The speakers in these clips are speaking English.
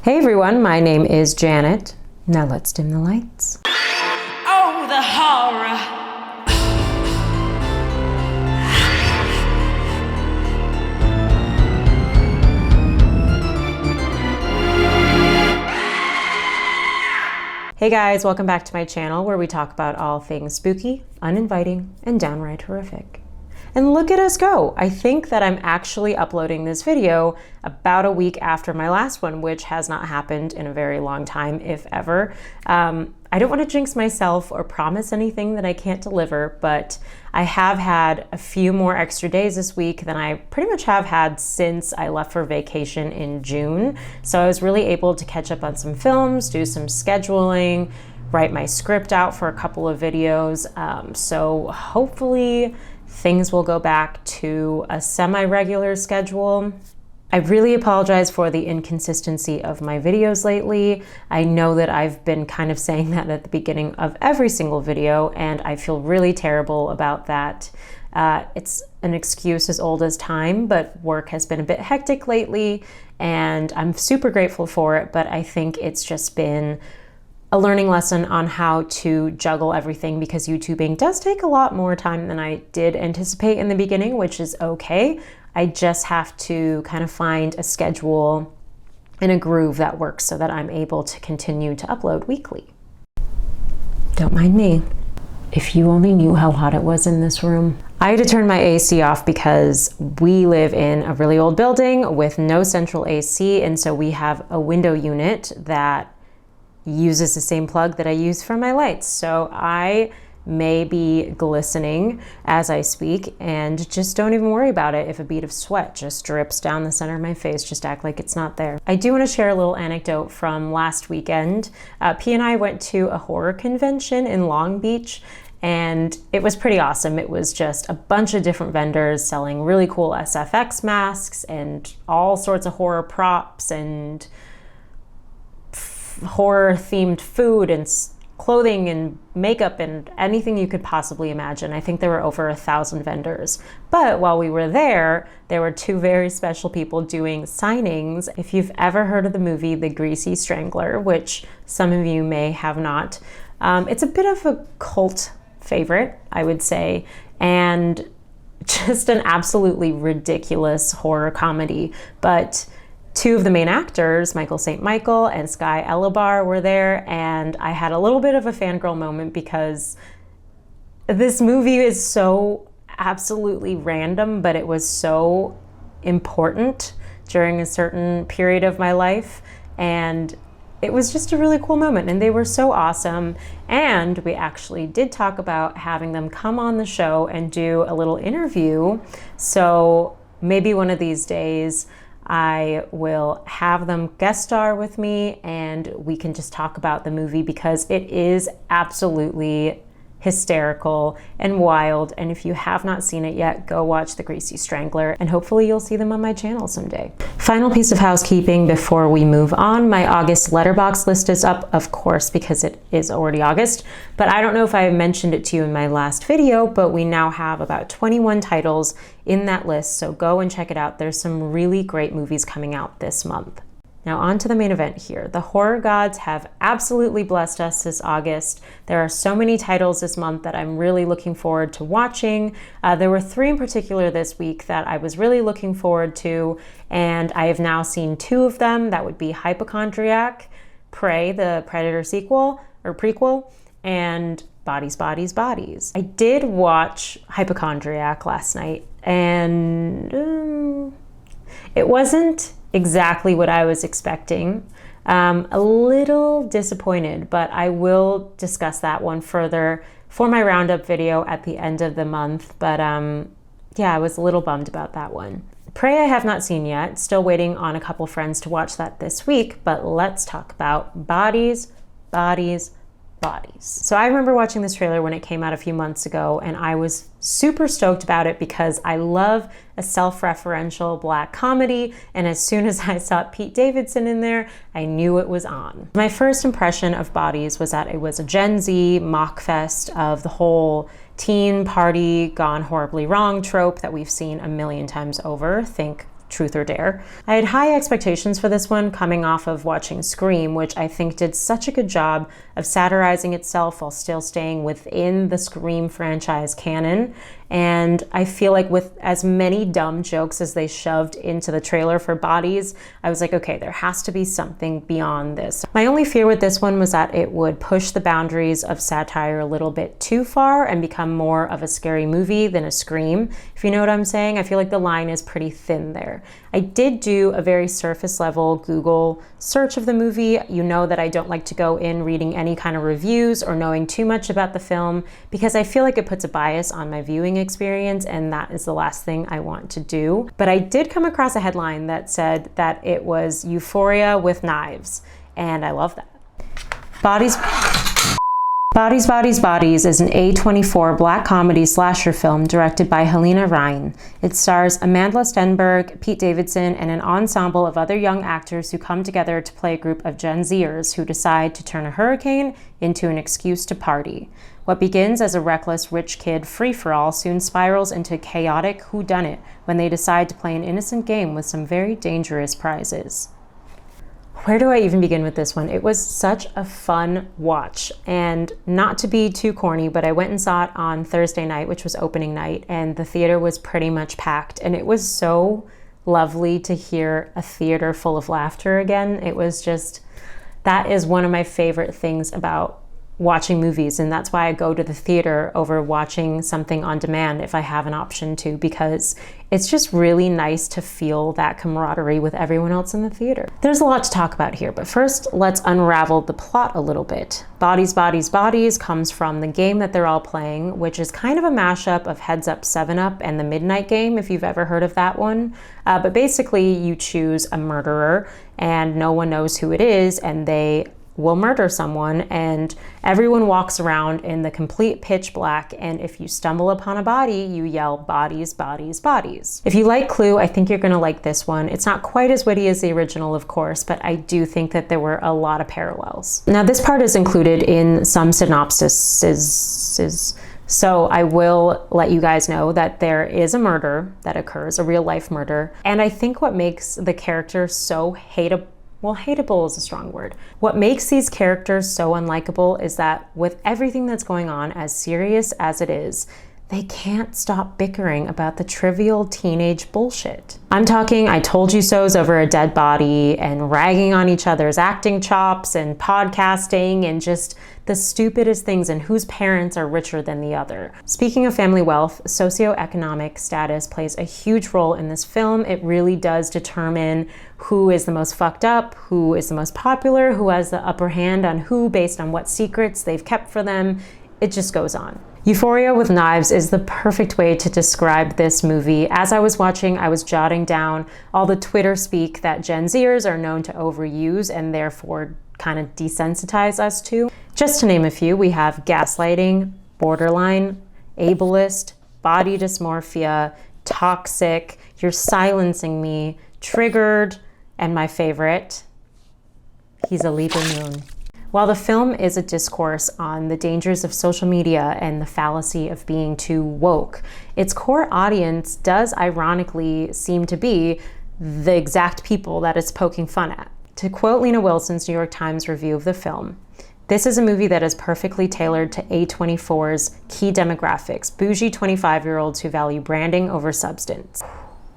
Hey everyone, my name is Janet. Now let's dim the lights. Oh, the horror! Hey guys, welcome back to my channel where we talk about all things spooky, uninviting, and downright horrific. And look at us go! I think that I'm actually uploading this video about a week after my last one, which has not happened in a very long time, if ever. I don't want to jinx myself or promise anything that I can't deliver, but I have had a few more extra days this week than I pretty much have had since I left for vacation in June. So I was really able to catch up on some films, do some scheduling, write my script out for a couple of videos. So hopefully things will go back to a semi-regular schedule. I really apologize for the inconsistency of my videos lately. I know that I've been kind of saying that at the beginning of every single video, and I feel really terrible about that. It's an excuse as old as time, but work has been a bit hectic lately, and I'm super grateful for it, but I think it's just been a learning lesson on how to juggle everything, because YouTubing does take a lot more time than I did anticipate in the beginning, which is okay. I just have to kind of find a schedule and a groove that works so that I'm able to continue to upload weekly. Don't mind me. If you only knew how hot it was in this room. I had to turn my AC off because we live in a really old building with no central AC, and so we have a window unit that uses the same plug that I use for my lights. So I may be glistening as I speak, and just don't even worry about it if a bead of sweat just drips down the center of my face. Just act like it's not there. I do want to share a little anecdote from last weekend. P and I went to a horror convention in Long Beach, and it was pretty awesome. It was just a bunch of different vendors selling really cool SFX masks and all sorts of horror props and horror themed food and clothing and makeup and anything you could possibly imagine. I think there were over 1,000 vendors. But while we were there were two very special people doing signings. If you've ever heard of the movie The Greasy Strangler, which some of you may have not, it's a bit of a cult favorite, I would say, and just an absolutely ridiculous horror comedy. But two of the main actors, Michael St. Michael and Sky Elabar, were there, and I had a little bit of a fangirl moment because this movie is so absolutely random, but it was so important during a certain period of my life, and it was just a really cool moment, and they were so awesome. And we actually did talk about having them come on the show and do a little interview, so maybe one of these days I will have them guest star with me and we can just talk about the movie, because it is absolutely hysterical and wild. And if you have not seen it yet, go watch The Greasy Strangler, and hopefully you'll see them on my channel someday. Final piece of housekeeping before we move on. My August letterbox list is up, of course, because it is already August, but I don't know if I mentioned it to you in my last video, but we now have about 21 titles in that list, so go and check it out. There's some really great movies coming out this month. Now on to the main event here. The horror gods have absolutely blessed us this August. There are so many titles this month that I'm really looking forward to watching. There were three in particular this week that I was really looking forward to, and I have now seen two of them. That would be Hypochondriac, Prey, the Predator sequel or prequel, and Bodies, Bodies, Bodies. I did watch Hypochondriac last night, and it wasn't exactly what I was expecting. A little disappointed, but I will discuss that one further for my roundup video at the end of the month. But yeah, I was a little bummed about that one. Prey I have not seen yet, still waiting on a couple friends to watch that this week, but let's talk about Bodies, Bodies, Bodies. So I remember watching this trailer when it came out a few months ago, and I was super stoked about it because I love a self-referential black comedy, and as soon as I saw Pete Davidson in there, I knew it was on. My first impression of Bodies was that it was a Gen Z mock fest of the whole teen party gone horribly wrong trope that we've seen a million times over. Think Truth or Dare. I had high expectations for this one coming off of watching Scream, which I think did such a good job of satirizing itself while still staying within the Scream franchise canon. And I feel like with as many dumb jokes as they shoved into the trailer for Bodies, I was like, okay, there has to be something beyond this. My only fear with this one was that it would push the boundaries of satire a little bit too far and become more of a scary movie than a Scream, if you know what I'm saying. I feel like the line is pretty thin there. I did do a very surface level Google search of the movie. You know that I don't like to go in reading any kind of reviews or knowing too much about the film because I feel like it puts a bias on my viewing experience, and that is the last thing I want to do. But I did come across a headline that said that it was Euphoria with knives, and I love that. Bodies is an A24 black comedy slasher film directed by Helena Ryan. It stars Amanda Stenberg, Pete Davidson, and an ensemble of other young actors who come together to play a group of Gen Zers who decide to turn a hurricane into an excuse to party. What begins as a reckless rich kid free-for-all soon spirals into chaotic whodunit when they decide to play an innocent game with some very dangerous prizes. Where do I even begin with this one? It was such a fun watch, and not to be too corny, but I went and saw it on Thursday night, which was opening night, and the theater was pretty much packed, and it was so lovely to hear a theater full of laughter again. It was just, that is one of my favorite things about watching movies, and that's why I go to the theater over watching something on demand if I have an option to, because it's just really nice to feel that camaraderie with everyone else in the theater. There's a lot to talk about here, but first let's unravel the plot a little bit. Bodies comes from the game that they're all playing, which is kind of a mashup of Heads Up 7-Up and the Midnight Game, if you've ever heard of that one. But basically you choose a murderer and no one knows who it is, and they will murder someone, and everyone walks around in the complete pitch black, and if you stumble upon a body, you yell bodies. If you like Clue, I think you're gonna like this one. It's not quite as witty as the original, of course, but I do think that there were a lot of parallels. Now, this part is included in some synopsises, so I will let you guys know that there is a murder that occurs, a real life murder, and I think what makes the character so hateable, well, hateable is a strong word. What makes these characters so unlikable is that with everything that's going on, as serious as it is, they can't stop bickering about the trivial teenage bullshit. I'm talking I told you so's over a dead body and ragging on each other's acting chops and podcasting and just the stupidest things, and whose parents are richer than the other. Speaking of family wealth, socioeconomic status plays a huge role in this film. It really does determine who is the most fucked up, who is the most popular, who has the upper hand on who based on what secrets they've kept for them. It just goes on. Euphoria with Knives is the perfect way to describe this movie. As I was watching, I was jotting down all the Twitter speak that Gen Zers are known to overuse and therefore kind of desensitize us to. Just to name a few, we have gaslighting, borderline, ableist, body dysmorphia, toxic, you're silencing me, triggered, and my favorite, he's a Libra moon. While the film is a discourse on the dangers of social media and the fallacy of being too woke, its core audience does ironically seem to be the exact people that it's poking fun at. To quote Lena Wilson's New York Times review of the film, "This is a movie that is perfectly tailored to A24's key demographics, bougie 25-year-olds who value branding over substance."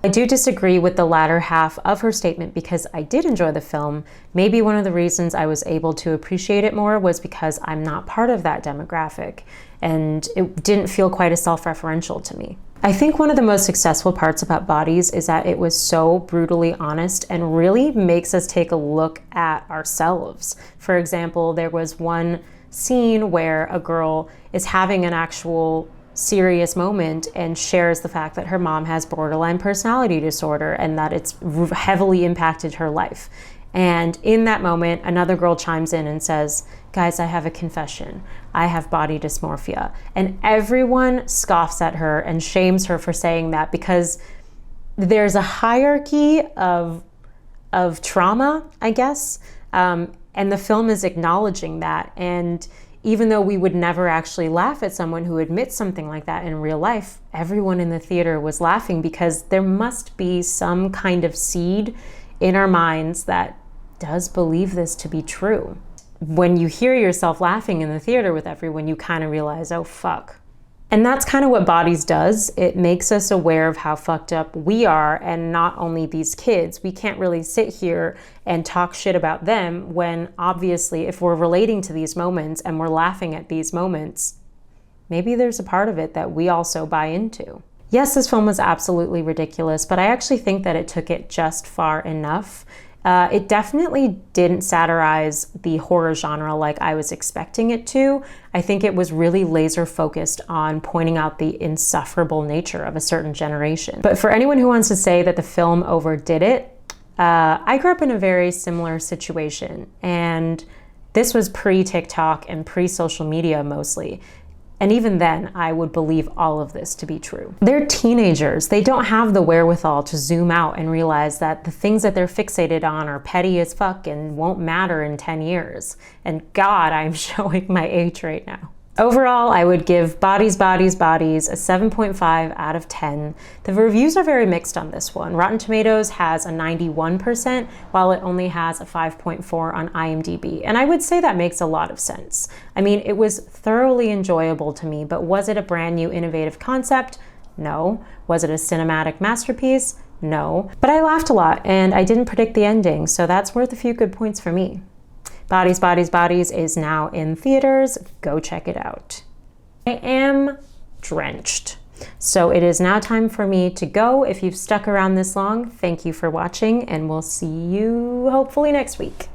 I do disagree with the latter half of her statement because I did enjoy the film. Maybe one of the reasons I was able to appreciate it more was because I'm not part of that demographic, and it didn't feel quite as self-referential to me. I think one of the most successful parts about Bodies is that it was so brutally honest and really makes us take a look at ourselves. For example, there was one scene where a girl is having an actual serious moment and shares the fact that her mom has borderline personality disorder and that it's heavily impacted her life. And in that moment, another girl chimes in and says, "Guys, I have a confession. I have body dysmorphia." And everyone scoffs at her and shames her for saying that because there's a hierarchy of trauma, I guess. And the film is acknowledging that. And even though we would never actually laugh at someone who admits something like that in real life, everyone in the theater was laughing because there must be some kind of seed in our minds that does believe this to be true. When you hear yourself laughing in the theater with everyone, you kind of realize, oh, fuck. And that's kind of what Bodies does. It makes us aware of how fucked up we are, and not only these kids. We can't really sit here and talk shit about them when obviously if we're relating to these moments and we're laughing at these moments, maybe there's a part of it that we also buy into. Yes, this film was absolutely ridiculous, but I actually think that it took it just far enough. It definitely didn't satirize the horror genre like I was expecting it to. I think it was really laser focused on pointing out the insufferable nature of a certain generation. But for anyone who wants to say that the film overdid it, I grew up in a very similar situation, and this was pre-TikTok and pre-social media mostly. And even then, I would believe all of this to be true. They're teenagers. They don't have the wherewithal to zoom out and realize that the things that they're fixated on are petty as fuck and won't matter in 10 years. And God, I'm showing my age right now. Overall, I would give Bodies, Bodies, Bodies a 7.5 out of 10. The reviews are very mixed on this one. Rotten Tomatoes has a 91%, while it only has a 5.4 on IMDb. And I would say that makes a lot of sense. I mean, it was thoroughly enjoyable to me, but was it a brand new innovative concept? No. Was it a cinematic masterpiece? No. But I laughed a lot, and I didn't predict the ending, so that's worth a few good points for me. Bodies, Bodies, Bodies is now in theaters. Go check it out. I am drenched, so it is now time for me to go. If you've stuck around this long, thank you for watching, and we'll see you hopefully next week.